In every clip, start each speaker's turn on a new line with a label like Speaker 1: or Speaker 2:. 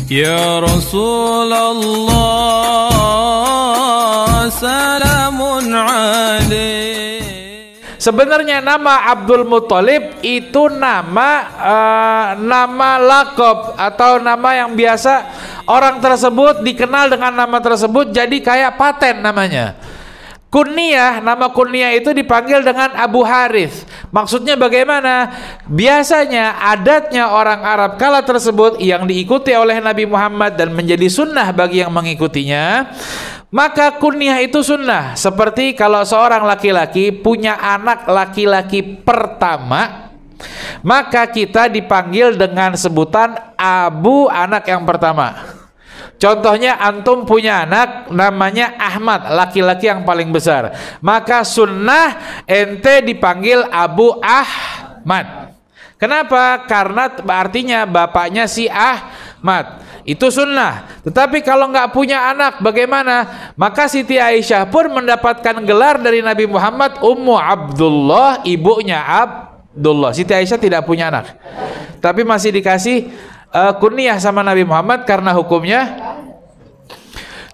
Speaker 1: Ya Rasulullah salamun alaik.
Speaker 2: Sebenarnya nama Abdul Muthalib itu nama lakob atau nama yang biasa orang tersebut dikenal dengan nama tersebut, jadi kayak paten namanya. Kunyah, nama kunyah itu dipanggil dengan Abu Harith. Maksudnya bagaimana? Biasanya adatnya orang Arab kala tersebut yang diikuti oleh Nabi Muhammad dan menjadi sunnah bagi yang mengikutinya, maka kunyah itu sunnah. Seperti kalau seorang laki-laki punya anak laki-laki pertama, maka kita dipanggil dengan sebutan Abu anak yang pertama. Contohnya antum punya anak namanya Ahmad, laki-laki yang paling besar, maka sunnah ente dipanggil Abu Ahmad. Kenapa? Karena artinya bapaknya si Ahmad. Itu sunnah. Tetapi kalau nggak punya anak bagaimana? Maka Siti Aisyah pun mendapatkan gelar dari Nabi Muhammad Ummu Abdullah, ibunya Abdullah. Siti Aisyah tidak punya anak, tapi masih dikasih kunyah sama Nabi Muhammad karena hukumnya.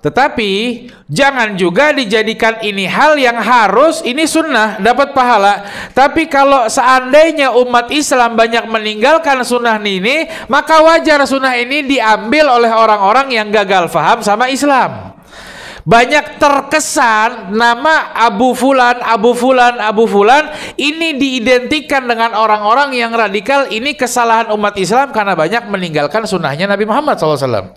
Speaker 2: Tetapi jangan juga dijadikan ini hal yang harus, ini sunnah dapat pahala. Tapi kalau seandainya umat Islam banyak meninggalkan sunnah ini, maka wajar sunnah ini diambil oleh orang-orang yang gagal faham sama Islam. Banyak terkesan nama Abu Fulan, Abu Fulan, Abu Fulan ini diidentikan dengan orang-orang yang radikal. Ini kesalahan umat Islam karena banyak meninggalkan sunnahnya Nabi Muhammad SAW.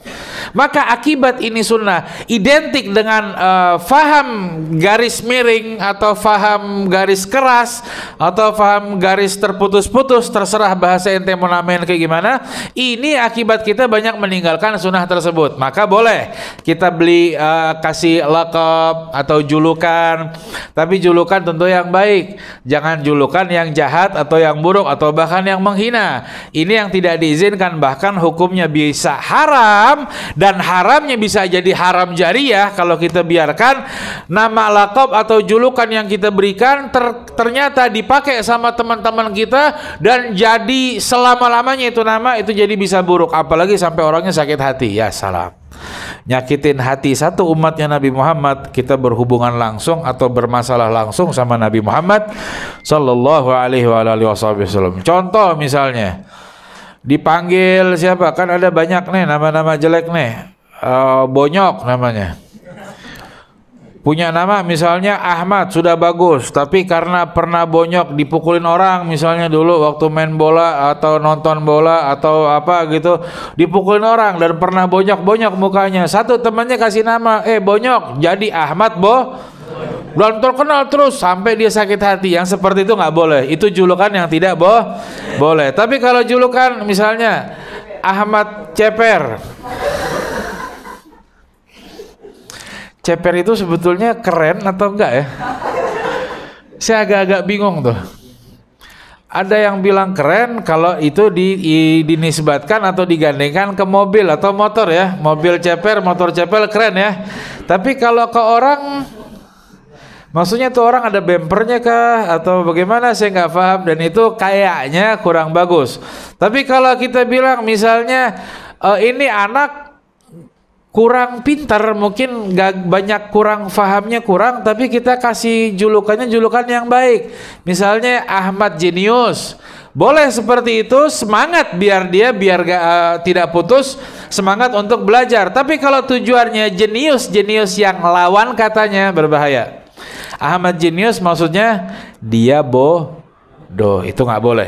Speaker 2: Maka akibat ini sunnah identik dengan faham garis miring atau faham garis keras atau faham garis terputus-putus, terserah bahasa ente mau namain kayak gimana. Ini akibat kita banyak meninggalkan sunnah tersebut. Maka boleh kita beli kasih lakab atau julukan, tapi julukan tentu yang baik, jangan julukan yang jahat atau yang buruk atau bahkan yang menghina. Ini yang tidak diizinkan, bahkan hukumnya bisa haram, dan haramnya bisa jadi haram jariyah kalau kita biarkan nama lakab atau julukan yang kita berikan ternyata dipakai sama teman-teman kita dan jadi selama-lamanya itu nama itu jadi bisa buruk, apalagi sampai orangnya sakit hati. Ya salam, nyakitin hati satu umatnya Nabi Muhammad, kita berhubungan langsung atau bermasalah langsung sama Nabi Muhammad sallallahu alaihi wasallam. Contoh misalnya dipanggil siapa, kan ada banyak nih nama-nama jelek nih, bonyok namanya. Punya nama misalnya Ahmad, sudah bagus, tapi karena pernah bonyok dipukulin orang misalnya dulu waktu main bola atau nonton bola atau apa gitu, dipukulin orang dan pernah bonyok-bonyok mukanya. Satu temannya kasih nama bonyok, jadi Ahmad dan terkenal terus sampai dia sakit hati. Yang seperti itu nggak boleh, itu julukan yang tidak boleh. Tapi kalau julukan misalnya Ahmad Ceper, Ceper itu sebetulnya keren atau enggak ya? Saya agak-agak bingung tuh. Ada yang bilang keren kalau itu dinisbatkan atau digandengkan ke mobil atau motor ya. Mobil Ceper, motor Ceper keren ya. Tapi kalau ke orang, maksudnya tuh orang ada bempernya kah atau bagaimana, saya nggak paham, dan itu kayaknya kurang bagus. Tapi kalau kita bilang misalnya ini anak kurang pintar, mungkin gak banyak, kurang fahamnya kurang, tapi kita kasih julukannya julukan yang baik, misalnya Ahmad Jenius, boleh seperti itu, semangat biar tidak putus semangat untuk belajar. Tapi kalau tujuannya jenius yang lawan katanya berbahaya. Ahmad Jenius maksudnya dia bodoh, itu nggak boleh.